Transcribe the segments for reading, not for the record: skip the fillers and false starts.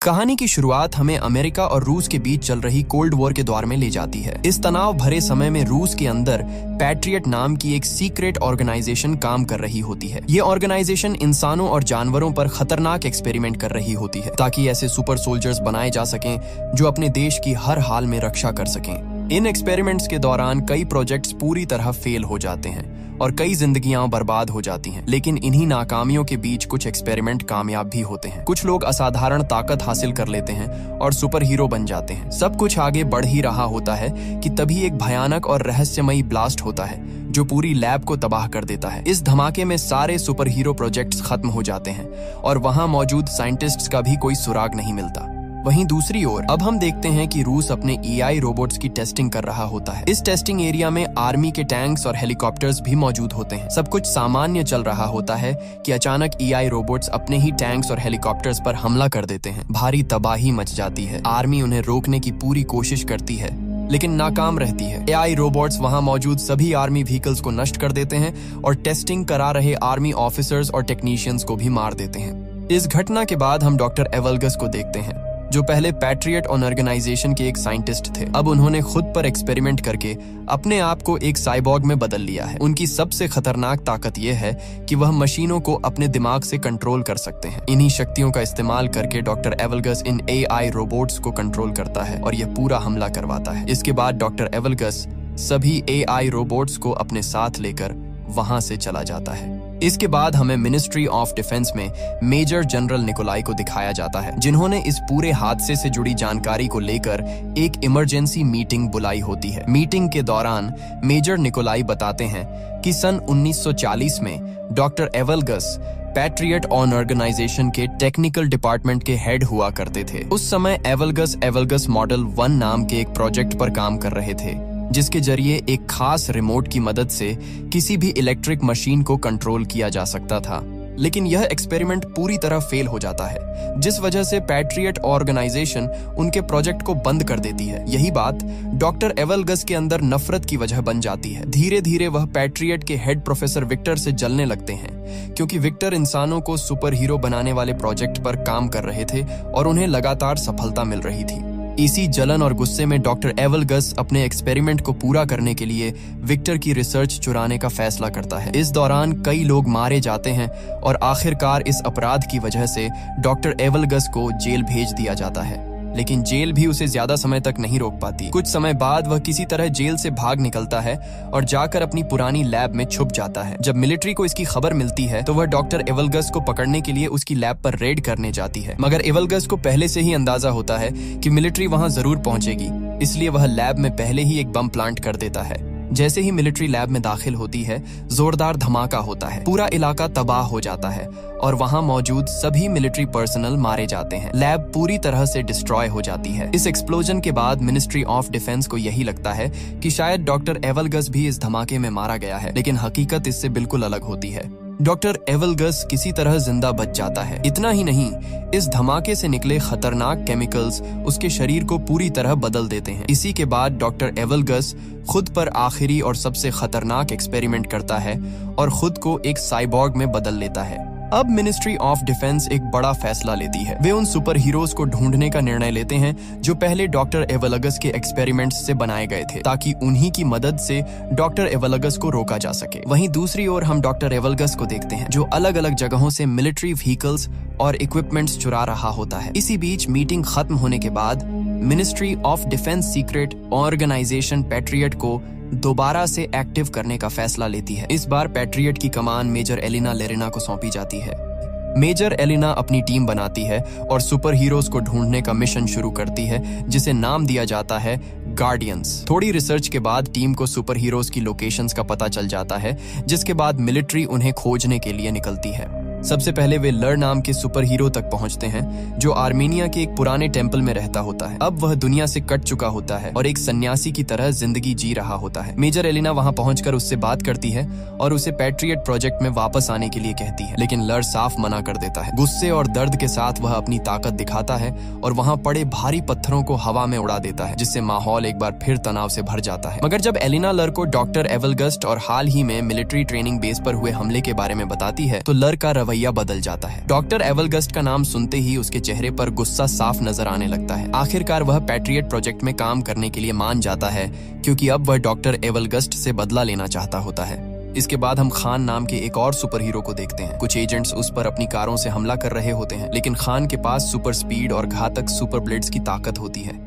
कहानी की शुरुआत हमें अमेरिका और रूस के बीच चल रही कोल्ड वॉर के दौर में ले जाती है। इस तनाव भरे समय में रूस के अंदर पैट्रियट नाम की एक सीक्रेट ऑर्गेनाइजेशन काम कर रही होती है। ये ऑर्गेनाइजेशन इंसानों और जानवरों पर खतरनाक एक्सपेरिमेंट कर रही होती है ताकि ऐसे सुपर सोल्जर्स बनाए जा सकें जो अपने देश की हर हाल में रक्षा कर सकें। इन एक्सपेरिमेंट्स के दौरान कई प्रोजेक्ट्स पूरी तरह फेल हो जाते हैं और कई जिंदगियां बर्बाद हो जाती हैं, लेकिन इन्हीं नाकामियों के बीच कुछ एक्सपेरिमेंट कामयाब भी होते हैं। कुछ लोग असाधारण ताकत हासिल कर लेते हैं और सुपर हीरो बन जाते हैं। सब कुछ आगे बढ़ ही रहा होता है कि तभी एक भयानक और रहस्यमयी ब्लास्ट होता है जो पूरी लैब को तबाह कर देता है। इस धमाके में सारे सुपर हीरो प्रोजेक्ट्स खत्म हो जाते हैं और वहां मौजूद साइंटिस्ट्स का भी कोई सुराग नहीं मिलता। वहीं दूसरी ओर अब हम देखते हैं कि रूस अपने AI रोबोट्स की टेस्टिंग कर रहा होता है। इस टेस्टिंग एरिया में आर्मी के टैंक्स और हेलीकॉप्टर्स भी मौजूद होते हैं। सब कुछ सामान्य चल रहा होता है कि अचानक AI रोबोट्स अपने ही टैंक्स और हेलीकॉप्टर्स पर हमला कर देते हैं। भारी तबाही मच जाती है। आर्मी उन्हें रोकने की पूरी कोशिश करती है लेकिन नाकाम रहती है। AI रोबोट्स वहां मौजूद सभी आर्मी व्हीकल्स को नष्ट कर देते हैं और टेस्टिंग करा रहे आर्मी ऑफिसर्स और टेक्नीशियंस को भी मार देते हैं। इस घटना के बाद हम डॉक्टर एवलगस को देखते हैं जो पहले पैट्रियट ऑर्गेनाइजेशन के एक साइंटिस्ट थे। अब उन्होंने खुद पर एक्सपेरिमेंट करके अपने आप को एक साइबॉर्ग में बदल लिया है। उनकी सबसे खतरनाक ताकत यह है कि वह मशीनों को अपने दिमाग से कंट्रोल कर सकते हैं। इन्हीं शक्तियों का इस्तेमाल करके डॉक्टर एवलगस इन AI रोबोट्स को कंट्रोल करता है और यह पूरा हमला करवाता है। इसके बाद डॉक्टर एवलगस सभी AI रोबोट्स को अपने साथ लेकर वहां से चला जाता है। इसके बाद हमें मिनिस्ट्री ऑफ डिफेंस में मेजर जनरल निकोलाई को दिखाया जाता है जिन्होंने इस पूरे हादसे से जुड़ी जानकारी को लेकर एक इमरजेंसी मीटिंग बुलाई होती है। मीटिंग के दौरान मेजर निकोलाई बताते हैं कि सन 1940 में डॉक्टर एवलगस पैट्रियट ऑर्गेनाइजेशन के टेक्निकल डिपार्टमेंट के हेड हुआ करते थे। उस समय एवलगस मॉडल 1 नाम के एक प्रोजेक्ट पर काम कर रहे थे जिसके जरिए एक खास रिमोट की मदद से किसी भी इलेक्ट्रिक मशीन को कंट्रोल किया जा सकता था। लेकिन यह एक्सपेरिमेंट पूरी तरह फेल हो जाता है जिस वजह से पैट्रियट ऑर्गेनाइजेशन उनके प्रोजेक्ट को बंद कर देती है। यही बात डॉक्टर एवलगस के अंदर नफरत की वजह बन जाती है। धीरे धीरे वह पैट्रियट के हेड प्रोफेसर विक्टर से जलने लगते हैं क्योंकि विक्टर इंसानों को सुपर हीरो बनाने वाले प्रोजेक्ट पर काम कर रहे थे और उन्हें लगातार सफलता मिल रही थी। इसी जलन और गुस्से में डॉक्टर एवलगस अपने एक्सपेरिमेंट को पूरा करने के लिए विक्टर की रिसर्च चुराने का फैसला करता है। इस दौरान कई लोग मारे जाते हैं और आखिरकार इस अपराध की वजह से डॉक्टर एवलगस को जेल भेज दिया जाता है। लेकिन जेल भी उसे ज्यादा समय तक नहीं रोक पाती। कुछ समय बाद वह किसी तरह जेल से भाग निकलता है और जाकर अपनी पुरानी लैब में छुप जाता है। जब मिलिट्री को इसकी खबर मिलती है तो वह डॉक्टर एवलगस को पकड़ने के लिए उसकी लैब पर रेड करने जाती है, मगर एवलगस को पहले से ही अंदाजा होता है कि मिलिट्री वहां जरूर पहुंचेगी, इसलिए वह लैब में पहले ही एक बम प्लांट कर देता है। जैसे ही मिलिट्री लैब में दाखिल होती है जोरदार धमाका होता है। पूरा इलाका तबाह हो जाता है और वहां मौजूद सभी मिलिट्री पर्सनल मारे जाते हैं। लैब पूरी तरह से डिस्ट्रॉय हो जाती है। इस एक्सप्लोजन के बाद मिनिस्ट्री ऑफ डिफेंस को यही लगता है कि शायद डॉक्टर एवलगस भी इस धमाके में मारा गया है, लेकिन हकीकत इससे बिल्कुल अलग होती है। डॉक्टर एवलगस किसी तरह जिंदा बच जाता है। इतना ही नहीं, इस धमाके से निकले खतरनाक केमिकल्स उसके शरीर को पूरी तरह बदल देते हैं। इसी के बाद डॉक्टर एवलगस खुद पर आखिरी और सबसे खतरनाक एक्सपेरिमेंट करता है और खुद को एक साइबॉर्ग में बदल लेता है। अब मिनिस्ट्री ऑफ डिफेंस एक बड़ा फैसला लेती है। वे उन सुपर हीरोज को ढूंढने का निर्णय लेते हैं जो पहले डॉक्टर एवलगस के एक्सपेरिमेंट्स से बनाए गए थे ताकि उन्हीं की मदद से डॉक्टर एवलगस को रोका जा सके। वहीं दूसरी ओर हम डॉक्टर एवलगस को देखते हैं जो अलग अलग जगहों से मिलिट्री व्हीकल्स और इक्विपमेंट्स चुरा रहा होता है। इसी बीच मीटिंग खत्म होने के बाद ministry of defence secret organisation patriot को दोबारा से एक्टिव करने का फैसला लेती है। इस बार पैट्रियट की कमान मेजर एलिना लेरिना को सौंपी जाती है। मेजर एलिना अपनी टीम बनाती है और सुपर हीरोज को ढूंढने का मिशन शुरू करती है जिसे नाम दिया जाता है गार्डियंस। थोड़ी रिसर्च के बाद टीम को सुपर हीरोज की लोकेशंस का पता चल जाता है जिसके बाद मिलिट्री उन्हें खोजने के लिए निकलती है। सबसे पहले वे लर नाम के सुपर हीरो तक पहुंचते हैं जो आर्मेनिया के एक पुराने टेम्पल में रहता होता है। अब वह दुनिया से कट चुका होता है और एक सन्यासी की तरह जिंदगी जी रहा होता है। मेजर एलिना वहां पहुंचकर उससे बात करती है और उसे पैट्रियट प्रोजेक्ट में वापस आने के लिए कहती है, लेकिन लर साफ मना कर देता है। गुस्से और दर्द के साथ वह अपनी ताकत दिखाता है और वहां पड़े भारी पत्थरों को हवा में उड़ा देता है जिससे माहौल एक बार फिर तनाव से भर जाता है। मगर जब एलिना लर को डॉक्टर एवलगस और हाल ही में मिलिट्री ट्रेनिंग बेस पर हुए हमले के बारे में बताती है तो लर का रवैया बदल जाता है। डॉक्टर एवलगस्ट का नाम सुनते ही उसके चेहरे पर गुस्सा साफ नजर आने लगता है। आखिरकार वह पैट्रियट प्रोजेक्ट में काम करने के लिए मान जाता है, क्योंकि अब वह डॉक्टर एवलगस्ट से बदला लेना चाहता होता है। इसके बाद हम खान नाम के एक और सुपर हीरो को देखते हैं। कुछ एजेंट्स उस पर अपनी कारों से हमला कर रहे होते हैं, लेकिन खान के पास सुपर स्पीड और घातक सुपर ब्लेड्स की ताकत होती है।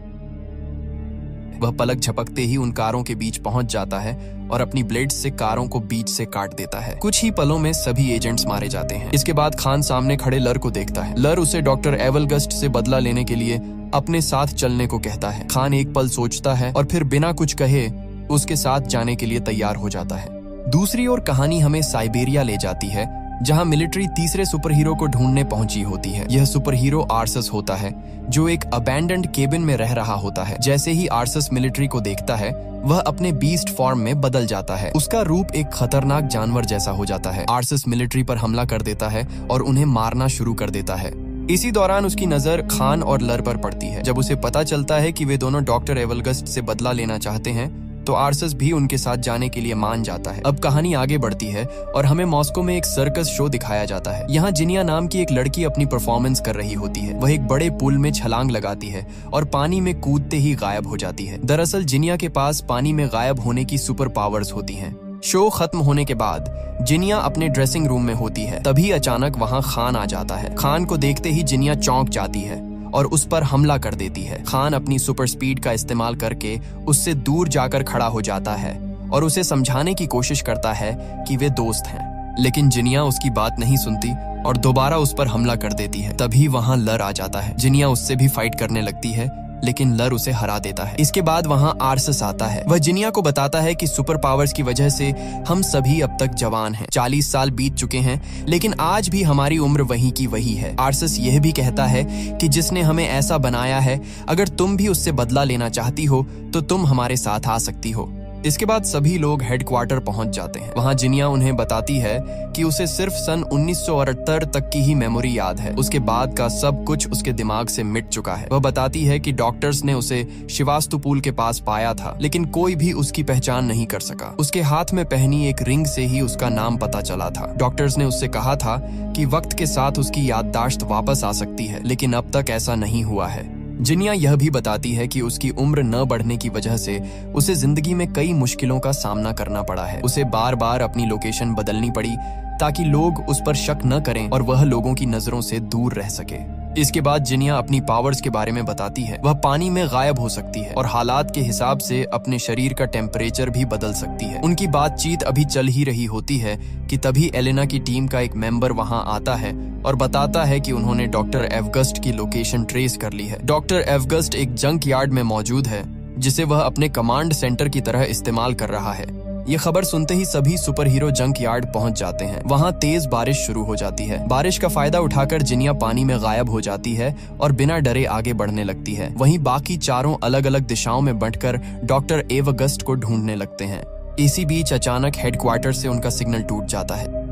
वह पलक झपकते ही उन कारों के बीच पहुंच जाता है और अपनी ब्लेड्स से कारों को बीच से काट देता है। कुछ ही पलों में सभी एजेंट्स मारे जाते हैं। इसके बाद खान सामने खड़े लर को देखता है। लर उसे डॉक्टर एवलगस्ट से बदला लेने के लिए अपने साथ चलने को कहता है। खान एक पल सोचता है और फिर बिना कुछ कहे उसके साथ जाने के लिए तैयार हो जाता है। दूसरी ओर कहानी हमें साइबेरिया ले जाती है, जहां मिलिट्री तीसरे सुपर हीरो को ढूंढने पहुंची होती है। यह सुपर हीरो आर्सस होता है, जो एक अबैंडन्ड केबिन में रह रहा होता है। जैसे ही आर्सस मिलिट्री को देखता है, वह अपने बीस्ट फॉर्म में बदल जाता है। उसका रूप एक खतरनाक जानवर जैसा हो जाता है। आर्सस मिलिट्री पर हमला कर देता है और उन्हें मारना शुरू कर देता है। इसी दौरान उसकी नजर खान और लर पर पड़ती है। जब उसे पता चलता है कि वे दोनों डॉक्टर एवलगस्ट से बदला लेना चाहते हैं, तो आर्सस भी उनके साथ जाने के लिए मान जाता है। अब कहानी आगे बढ़ती है और हमें मॉस्को में एक सर्कस शो दिखाया जाता है। यहाँ जिनिया नाम की एक लड़की अपनी परफॉर्मेंस कर रही होती है। वह एक बड़े पुल में छलांग लगाती है और पानी में कूदते ही गायब हो जाती है। दरअसल जिनिया के पास पानी में गायब होने की सुपर पावर्स होती हैं। शो खत्म होने के बाद जिनिया अपने ड्रेसिंग रूम में होती है। तभी अचानक वहाँ खान आ जाता है। खान को देखते ही जिनिया चौंक जाती है और उस पर हमला कर देती है। खान अपनी सुपर स्पीड का इस्तेमाल करके उससे दूर जाकर खड़ा हो जाता है और उसे समझाने की कोशिश करता है कि वे दोस्त हैं, लेकिन जिनिया उसकी बात नहीं सुनती और दोबारा उस पर हमला कर देती है। तभी वहां लर आ जाता है। जिनिया उससे भी फाइट करने लगती है, लेकिन लर उसे हरा देता है। इसके बाद वहां आर्सस आता है। वह जिनिया को बताता है कि सुपर पावर्स की वजह से हम सभी अब तक जवान हैं। 40 साल बीत चुके हैं, लेकिन आज भी हमारी उम्र वही की वही है। आर्सस यह भी कहता है कि जिसने हमें ऐसा बनाया है, अगर तुम भी उससे बदला लेना चाहती हो तो तुम हमारे साथ आ सकती हो। इसके बाद सभी लोग हेडक्वार्टर पहुंच जाते हैं। वहां जिनिया उन्हें बताती है कि उसे सिर्फ सन 1978 तक की ही मेमोरी याद है। उसके बाद का सब कुछ उसके दिमाग से मिट चुका है। वह बताती है कि डॉक्टर्स ने उसे शिवास्तुपुल के पास पाया था, लेकिन कोई भी उसकी पहचान नहीं कर सका। उसके हाथ में पहनी एक रिंग से ही उसका नाम पता चला था। डॉक्टर्स ने उससे कहा था कि वक्त के साथ उसकी याददाश्त वापस आ सकती है, लेकिन अब तक ऐसा नहीं हुआ है। जिनिया यह भी बताती है कि उसकी उम्र न बढ़ने की वजह से उसे जिंदगी में कई मुश्किलों का सामना करना पड़ा है। उसे बार बार अपनी लोकेशन बदलनी पड़ी ताकि लोग उस पर शक न करें और वह लोगों की नजरों से दूर रह सके। इसके बाद जिनिया अपनी पावर्स के बारे में बताती है। वह पानी में गायब हो सकती है और हालात के हिसाब से अपने शरीर का टेम्परेचर भी बदल सकती है। उनकी बातचीत अभी चल ही रही होती है कि तभी एलेना की टीम का एक मेंबर वहां आता है और बताता है कि उन्होंने डॉक्टर एवगस्ट की लोकेशन ट्रेस कर ली है। डॉक्टर एवगस्ट एक जंक यार्ड में मौजूद है, जिसे वह अपने कमांड सेंटर की तरह इस्तेमाल कर रहा है। ये खबर सुनते ही सभी सुपर हीरो जंक यार्ड पहुंच जाते हैं। वहां तेज बारिश शुरू हो जाती है। बारिश का फायदा उठाकर जिनिया पानी में गायब हो जाती है और बिना डरे आगे बढ़ने लगती है। वहीं बाकी चारों अलग अलग दिशाओं में बंटकर डॉक्टर एवगस्ट को ढूंढने लगते हैं। इसी बीच अचानक हेडक्वार्टर से उनका सिग्नल टूट जाता है।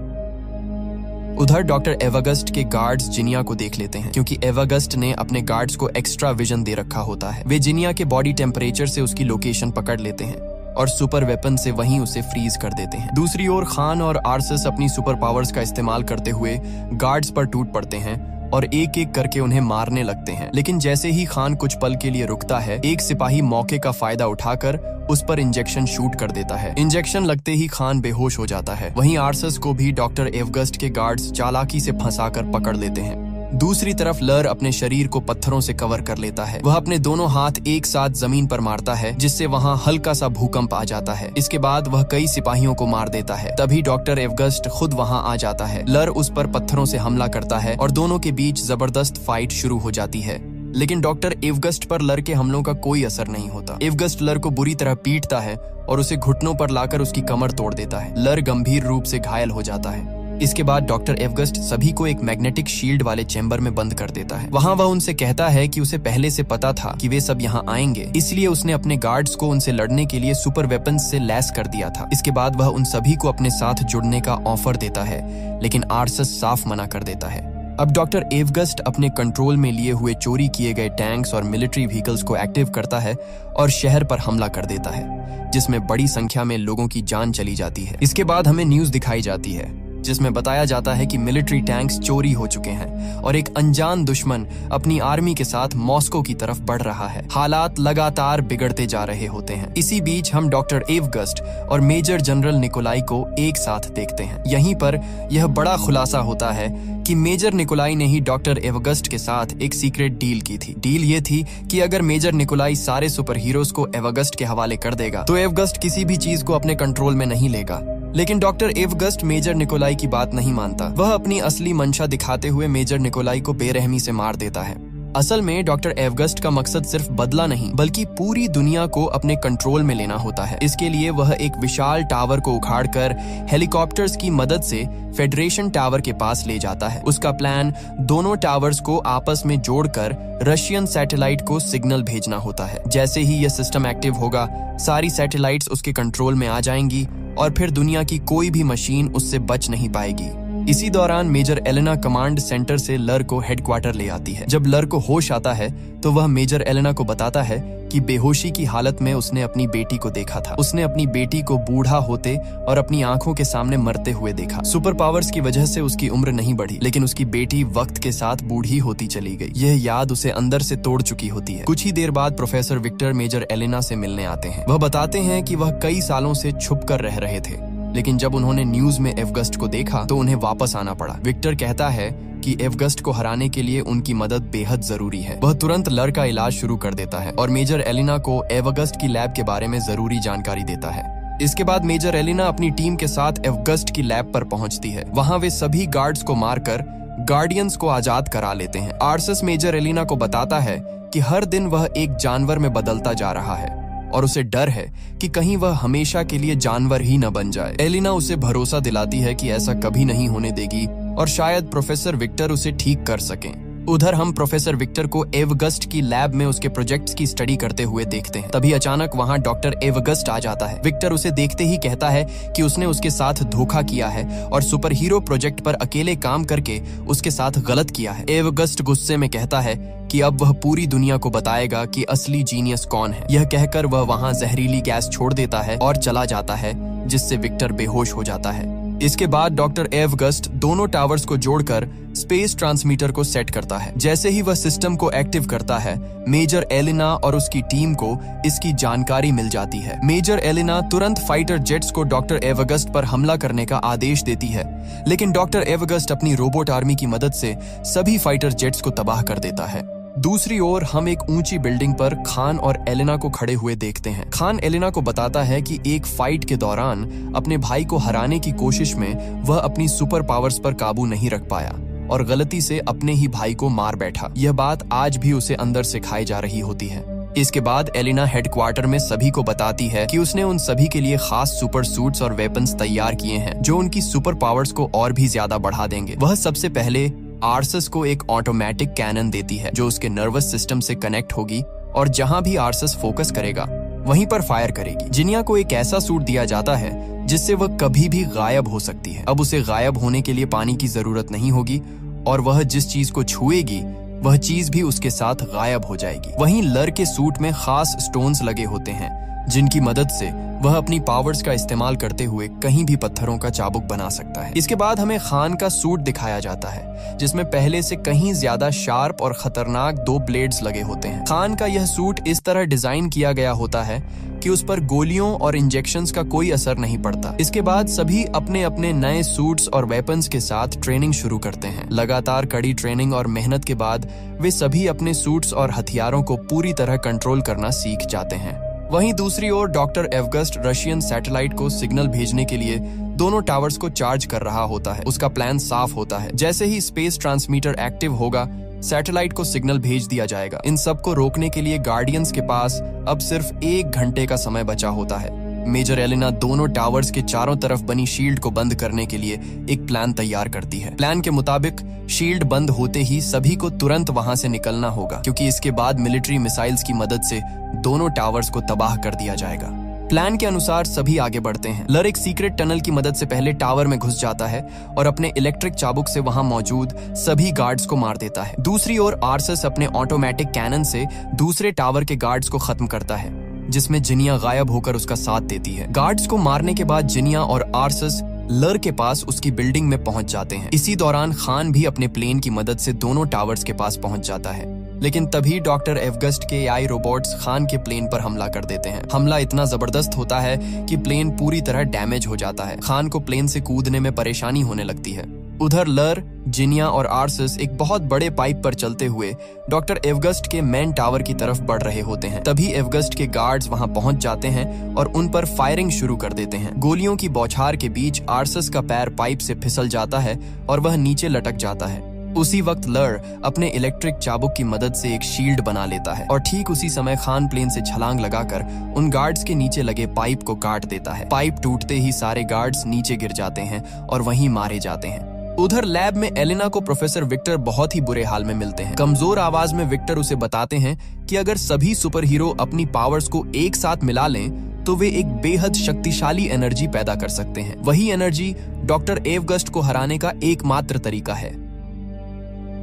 उधर डॉक्टर एवगस्ट के गार्ड्स जिनिया को देख लेते हैं, क्योंकि एवगस्ट ने अपने गार्ड्स को एक्स्ट्रा विजन दे रखा होता है। वे जिनिया के बॉडी टेम्परेचर से उसकी लोकेशन पकड़ लेते हैं और सुपर वेपन से वहीं उसे फ्रीज कर देते हैं। दूसरी ओर खान और आर्सस अपनी सुपर पावर्स का इस्तेमाल करते हुए गार्ड्स पर टूट पड़ते हैं और एक एक करके उन्हें मारने लगते हैं। लेकिन जैसे ही खान कुछ पल के लिए रुकता है, एक सिपाही मौके का फायदा उठाकर उस पर इंजेक्शन शूट कर देता है। इंजेक्शन लगते ही खान बेहोश हो जाता है। वहीं आर्सस को भी डॉक्टर एवगस्ट के गार्ड्स चालाकी से फंसाकर पकड़ लेते हैं। दूसरी तरफ लर अपने शरीर को पत्थरों से कवर कर लेता है। वह अपने दोनों हाथ एक साथ जमीन पर मारता है, जिससे वहां हल्का सा भूकंप आ जाता है। इसके बाद वह कई सिपाहियों को मार देता है। तभी डॉक्टर एवगस्ट खुद वहां आ जाता है। लर उस पर पत्थरों से हमला करता है और दोनों के बीच जबरदस्त फाइट शुरू हो जाती है। लेकिन डॉक्टर एवगस्ट पर लर के हमलों का कोई असर नहीं होता। एवगस्ट लर को बुरी तरह पीटता है और उसे घुटनों पर लाकर उसकी कमर तोड़ देता है। लर गंभीर रूप से घायल हो जाता है। इसके बाद डॉक्टर एवगस्ट सभी को एक मैग्नेटिक शील्ड वाले चेंबर में बंद कर देता है। वहां वह उनसे कहता है कि उसे पहले से पता था कि वे सब यहाँ आएंगे, इसलिए उसने अपने गार्ड्स को उनसे लड़ने के लिए सुपर वेपन्स से लैस कर दिया था। इसके बाद वह उन सभी को अपने साथ जुड़ने का ऑफर देता है, लेकिन आर्सस साफ मना कर देता है। अब डॉक्टर एवगस्ट अपने कंट्रोल में लिए हुए चोरी किए गए टैंक्स और मिलिट्री व्हीकल्स को एक्टिव करता है और शहर पर हमला कर देता है, जिसमें बड़ी संख्या में लोगों की जान चली जाती है। इसके बाद हमें न्यूज दिखाई जाती है जिसमें बताया जाता है कि मिलिट्री टैंक्स चोरी हो चुके हैं और एक अनजान दुश्मन अपनी आर्मी के साथ मॉस्को की तरफ बढ़ रहा है। हालात लगातार बिगड़ते जा रहे होते हैं। इसी बीच हम डॉक्टर एवगस्ट और मेजर जनरल निकोलाई को एक साथ देखते हैं। यहीं पर यह बड़ा खुलासा होता है कि मेजर निकोलाई ने ही डॉक्टर एवगस्ट के साथ एक सीक्रेट डील की थी। डील ये थी कि अगर मेजर निकोलाई सारे सुपर हीरोज को एवगस्ट के हवाले कर देगा तो एवगस्ट किसी भी चीज को अपने कंट्रोल में नहीं लेगा। लेकिन डॉक्टर एवगस्ट मेजर निकोलाई की बात नहीं मानता। वह अपनी असली मंशा दिखाते हुए मेजर निकोलाई को बेरहमी से मार देता है। असल में डॉक्टर एवगस्ट का मकसद सिर्फ बदला नहीं बल्कि पूरी दुनिया को अपने कंट्रोल में लेना होता है। इसके लिए वह एक विशाल टावर को उखाड़कर हेलीकॉप्टर्स की मदद से फेडरेशन टावर के पास ले जाता है। उसका प्लान दोनों टावर्स को आपस में जोड़कर रशियन सैटेलाइट को सिग्नल भेजना होता है। जैसे ही यह सिस्टम एक्टिव होगा, सारी सैटेलाइट्स उसके कंट्रोल में आ जाएंगी और फिर दुनिया की कोई भी मशीन उससे बच नहीं पाएगी। इसी दौरान मेजर एलेना कमांड सेंटर से लर को हेडक्वार्टर ले आती है। जब लर को होश आता है तो वह मेजर एलेना को बताता है कि बेहोशी की हालत में उसने अपनी बेटी को देखा था। उसने अपनी बेटी को बूढ़ा होते और अपनी आंखों के सामने मरते हुए देखा। सुपर पावर्स की वजह से उसकी उम्र नहीं बढ़ी, लेकिन उसकी बेटी वक्त के साथ बूढ़ी होती चली गई। यह याद उसे अंदर से तोड़ चुकी होती है। कुछ ही देर बाद प्रोफेसर विक्टर मेजर एलेना से मिलने आते हैं। वह बताते हैं कि वह कई सालों से छुप कर रह रहे थे, लेकिन जब उन्होंने न्यूज में एवगस्ट को देखा तो उन्हें वापस आना पड़ा। विक्टर कहता है कि एवगस्ट को हराने के लिए उनकी मदद बेहद जरूरी है। वह तुरंत लर का इलाज शुरू कर देता है और मेजर एलेना को एवगस्ट की लैब के बारे में जरूरी जानकारी देता है। इसके बाद मेजर एलेना अपनी टीम के साथ एवगस्ट की लैब पर पहुंचती है। वहां वे सभी गार्ड्स को मारकर गार्डियंस को आजाद करा लेते हैं। आर्सस मेजर एलेना को बताता है कि हर दिन वह एक जानवर में बदलता जा रहा है और उसे डर है कि कहीं वह हमेशा के लिए जानवर ही न बन जाए। एलिना उसे भरोसा दिलाती है कि ऐसा कभी नहीं होने देगी और शायद प्रोफेसर विक्टर उसे ठीक कर सकें। उधर हम प्रोफेसर विक्टर को एवगस्ट की लैब में उसके प्रोजेक्ट्स की स्टडी करते हुए देखते हैं। तभी अचानक वहां डॉक्टर एवगस्ट आ जाता है। विक्टर उसे देखते ही कहता है कि उसने उसके साथ धोखा किया है और सुपर हीरो प्रोजेक्ट पर अकेले काम करके उसके साथ गलत किया है। एवगस्ट गुस्से में कहता है कि अब वह पूरी दुनिया को बताएगा कि असली जीनियस कौन है। यह कहकर वह वहां जहरीली गैस छोड़ देता है और चला जाता है, जिससे विक्टर बेहोश हो जाता है। इसके बाद डॉक्टर एवगस्ट दोनों टावर्स को जोड़कर स्पेस ट्रांसमीटर को सेट करता है। जैसे ही वह सिस्टम को एक्टिव करता है, मेजर एलिना और उसकी टीम को इसकी जानकारी मिल जाती है। मेजर एलिना तुरंत फाइटर जेट्स को डॉक्टर एवगस्ट पर हमला करने का आदेश देती है, लेकिन डॉक्टर एवगस्ट अपनी रोबोट आर्मी की मदद से सभी फाइटर जेट्स को तबाह कर देता है। दूसरी ओर हम एक ऊंची बिल्डिंग पर खान और एलेना को खड़े हुए देखते हैं। खान एलेना को बताता है कि एक फाइट के दौरान अपने भाई को हराने की कोशिश में वह अपनी सुपर पावर्स पर काबू नहीं रख पाया और गलती से अपने ही भाई को मार बैठा। यह बात आज भी उसे अंदर से खाई जा रही होती है। इसके बाद एलिना हेडक्वार्टर में सभी को बताती है कि उसने उन सभी के लिए खास सुपर सूट्स और वेपन्स तैयार किए हैं जो उनकी सुपर पावर्स को और भी ज्यादा बढ़ा देंगे। वह सबसे पहले आर्सस को एक ऑटोमेटिक कैनन देती है जो उसके नर्वस सिस्टम से कनेक्ट होगी और जहां भी आर्सस फोकस करेगा वहीं पर फायर करेगी। जिनिया को एक ऐसा सूट दिया जाता है जिससे वह कभी भी गायब हो सकती है। अब उसे गायब होने के लिए पानी की जरूरत नहीं होगी और वह जिस चीज को छुएगी वह चीज भी उसके साथ गायब हो जाएगी। वहीं लर के सूट में खास स्टोन्स लगे होते हैं जिनकी मदद से वह अपनी पावर्स का इस्तेमाल करते हुए कहीं भी पत्थरों का चाबुक बना सकता है। इसके बाद हमें खान का सूट दिखाया जाता है जिसमें पहले से कहीं ज्यादा शार्प और खतरनाक 2 ब्लेड्स लगे होते हैं। खान का यह सूट इस तरह डिजाइन किया गया होता है कि उस पर गोलियों और इंजेक्शंस का कोई असर नहीं पड़ता। इसके बाद सभी अपने अपने नए सूट्स और वेपन्स के साथ ट्रेनिंग शुरू करते हैं। लगातार कड़ी ट्रेनिंग और मेहनत के बाद वे सभी अपने सूट्स और हथियारों को पूरी तरह कंट्रोल करना सीख जाते हैं। वहीं दूसरी ओर डॉक्टर एवगस्ट रशियन सैटेलाइट को सिग्नल भेजने के लिए दोनों टावर्स को चार्ज कर रहा होता है। उसका प्लान साफ होता है। जैसे ही स्पेस ट्रांसमीटर एक्टिव होगा, सैटेलाइट को सिग्नल भेज दिया जाएगा। इन सब को रोकने के लिए गार्डियंस के पास अब सिर्फ 1 घंटे का समय बचा होता है। मेजर एलिना दोनों टावर्स के चारों तरफ बनी शील्ड को बंद करने के लिए एक प्लान तैयार करती है। प्लान के मुताबिक शील्ड बंद होते ही सभी को तुरंत वहां से निकलना होगा, क्योंकि इसके बाद मिलिट्री मिसाइल्स की मदद से दोनों टावर्स को तबाह कर दिया जाएगा। प्लान के अनुसार सभी आगे बढ़ते हैं। लर एक सीक्रेट टनल की मदद से पहले टावर में घुस जाता है और अपने इलेक्ट्रिक चाबुक से वहां मौजूद सभी गार्ड्स को मार देता है। दूसरी ओर आर्सस अपने ऑटोमेटिक कैनन से दूसरे टावर के गार्ड्स को खत्म करता है, जिसमें जिनिया गायब होकर उसका साथ देती है। गार्ड्स को मारने के बाद जिनिया और आर्सस लर के पास उसकी बिल्डिंग में पहुंच जाते हैं। इसी दौरान खान भी अपने प्लेन की मदद से दोनों टावर्स के पास पहुंच जाता है, लेकिन तभी डॉक्टर एवगस्ट के AI रोबोट्स खान के प्लेन पर हमला कर देते हैं। हमला इतना जबरदस्त होता है कि प्लेन पूरी तरह डैमेज हो जाता है। खान को प्लेन से कूदने में परेशानी होने लगती है। उधर लर, जिनिया और आर्सस एक बहुत बड़े पाइप पर चलते हुए डॉक्टर एवगस्ट के मेन टावर की तरफ बढ़ रहे होते हैं। तभी एवगस्ट के गार्ड्स वहां पहुंच जाते हैं और उन पर फायरिंग शुरू कर देते हैं। गोलियों की बौछार के बीच आर्सस का पैर पाइप से फिसल जाता है और वह नीचे लटक जाता है। उसी वक्त लर अपने इलेक्ट्रिक चाबुक की मदद से एक शील्ड बना लेता है और ठीक उसी समय खान प्लेन से छलांग लगाकर उन गार्ड्स के नीचे लगे पाइप को काट देता है। पाइप टूटते ही सारे गार्ड्स नीचे गिर जाते हैं और वहीं मारे जाते हैं। उधर लैब में एलिना को प्रोफेसर विक्टर बहुत ही बुरे हाल में मिलते हैं। कमजोर आवाज में विक्टर उसे बताते हैं कि अगर सभी सुपर हीरो अपनी पावर्स को एक साथ मिला लें तो वे एक बेहद शक्तिशाली एनर्जी पैदा कर सकते हैं। वही एनर्जी डॉक्टर एवगस्ट को हराने का एकमात्र तरीका है।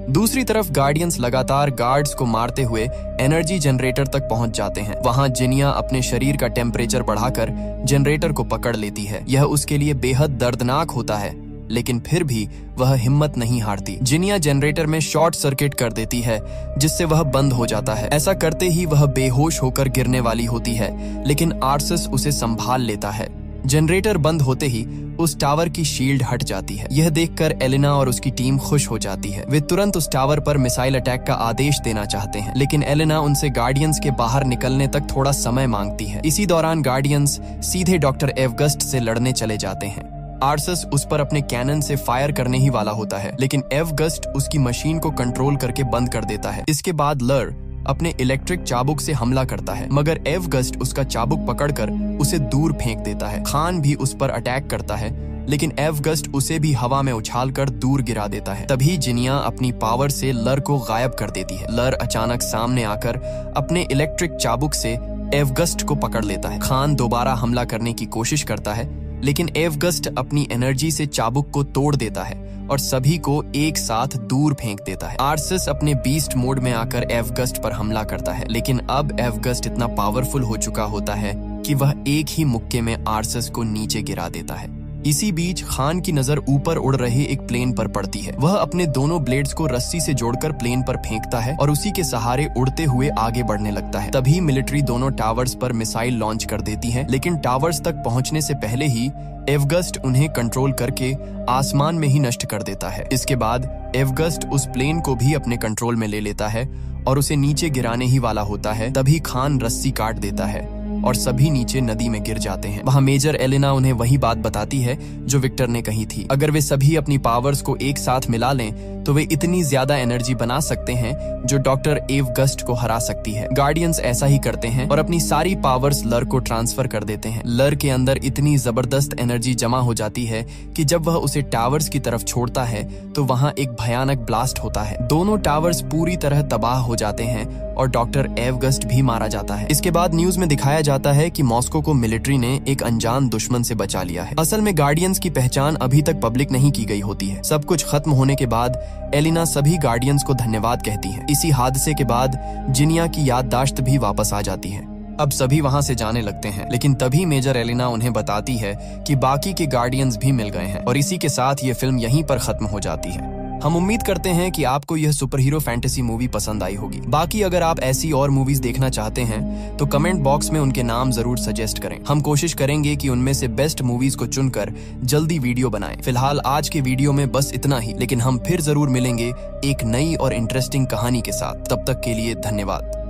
दूसरी तरफ गार्डियंस लगातार गार्ड्स को मारते हुए एनर्जी जनरेटर तक पहुंच जाते हैं। वहां जिनिया अपने शरीर का टेम्परेचर बढ़ाकर जनरेटर को पकड़ लेती है। यह उसके लिए बेहद दर्दनाक होता है, लेकिन फिर भी वह हिम्मत नहीं हारती। जिनिया जनरेटर में शॉर्ट सर्किट कर देती है, जिससे वह बंद हो जाता है। ऐसा करते ही वह बेहोश होकर गिरने वाली होती है, लेकिन आर्सस उसे संभाल लेता है। जनरेटर बंद होते ही उस टावर की शील्ड हट जाती है। यह देखकर एलिना और उसकी टीम खुश हो जाती है। वे तुरंत उस टावर पर मिसाइल अटैक का आदेश देना चाहते हैं, लेकिन एलिना उनसे गार्डियंस के बाहर निकलने तक थोड़ा समय मांगती है। इसी दौरान गार्डियंस सीधे डॉक्टर एवगस्ट से लड़ने चले जाते हैं। आर्सस उस पर अपने कैनन से फायर करने ही वाला होता है, लेकिन एवगस्ट उसकी मशीन को कंट्रोल करके बंद कर देता है। इसके बाद लर अपने इलेक्ट्रिक चाबुक से हमला करता है, मगर एवगस्ट उसका चाबुक पकड़कर उसे दूर फेंक देता है। खान भी उस पर अटैक करता है, लेकिन एवगस्ट उसे भी हवा में उछालकर दूर गिरा देता है। तभी जिनिया अपनी पावर से लर को गायब कर देती है। लर अचानक सामने आकर अपने इलेक्ट्रिक चाबुक से एवगस्ट को पकड़ लेता है। खान दोबारा हमला करने की कोशिश करता है, लेकिन एवगस्ट अपनी एनर्जी से चाबुक को तोड़ देता है और सभी को एक साथ दूर फेंक देता है। आर्सस अपने बीस्ट मोड में आकर एवगस्ट पर हमला करता है, लेकिन अब एवगस्ट इतना पावरफुल हो चुका होता है कि वह एक ही मुक्के में आर्सस को नीचे गिरा देता है। इसी बीच खान की नजर ऊपर उड़ रहे एक प्लेन पर पड़ती है। वह अपने दोनों ब्लेड्स को रस्सी से जोड़कर प्लेन पर फेंकता है और उसी के सहारे उड़ते हुए आगे बढ़ने लगता है। तभी मिलिट्री दोनों टावर्स पर मिसाइल लॉन्च कर देती है, लेकिन टावर्स तक पहुंचने से पहले ही एवगस्ट उन्हें कंट्रोल करके आसमान में ही नष्ट कर देता है। इसके बाद एवगस्ट उस प्लेन को भी अपने कंट्रोल में ले लेता है और उसे नीचे गिराने ही वाला होता है। तभी खान रस्सी काट देता है और सभी नीचे नदी में गिर जाते हैं। वहां मेजर एलिना उन्हें वही बात बताती है जो विक्टर ने कही थी। अगर वे सभी अपनी पावर्स को एक साथ मिला लें तो वे इतनी ज्यादा एनर्जी बना सकते हैं जो डॉक्टर एवगस्ट को हरा सकती है। गार्डियंस ऐसा ही करते हैं और अपनी सारी पावर्स लर को ट्रांसफर कर देते हैं। लर के अंदर इतनी जबरदस्त एनर्जी जमा हो जाती है कि जब वह उसे टावर्स की तरफ छोड़ता है तो वहां एक भयानक ब्लास्ट होता है। दोनों टावर्स पूरी तरह तबाह हो जाते हैं और डॉक्टर एवगस्ट भी मारा जाता है। इसके बाद न्यूज में दिखाया जाता है कि मॉस्को को मिलिट्री ने एक अनजान दुश्मन से बचा लिया है। असल में गार्डियंस की पहचान अभी तक पब्लिक नहीं की गई होती है। सब कुछ खत्म होने के बाद एलिना सभी गार्डियंस को धन्यवाद कहती है। इसी हादसे के बाद जिनिया की याददाश्त भी वापस आ जाती है। अब सभी वहां से जाने लगते हैं, लेकिन तभी मेजर एलिना उन्हें बताती है कि बाकी के गार्डियंस भी मिल गए हैं और इसी के साथ ये फिल्म यहीं पर खत्म हो जाती है। हम उम्मीद करते हैं कि आपको यह सुपर हीरो फैंटेसी मूवी पसंद आई होगी। बाकी अगर आप ऐसी और मूवीज देखना चाहते हैं तो कमेंट बॉक्स में उनके नाम जरूर सजेस्ट करें। हम कोशिश करेंगे कि उनमें से बेस्ट मूवीज को चुनकर जल्दी वीडियो बनाएं। फिलहाल आज के वीडियो में बस इतना ही, लेकिन हम फिर जरूर मिलेंगे एक नई और इंटरेस्टिंग कहानी के साथ। तब तक के लिए धन्यवाद।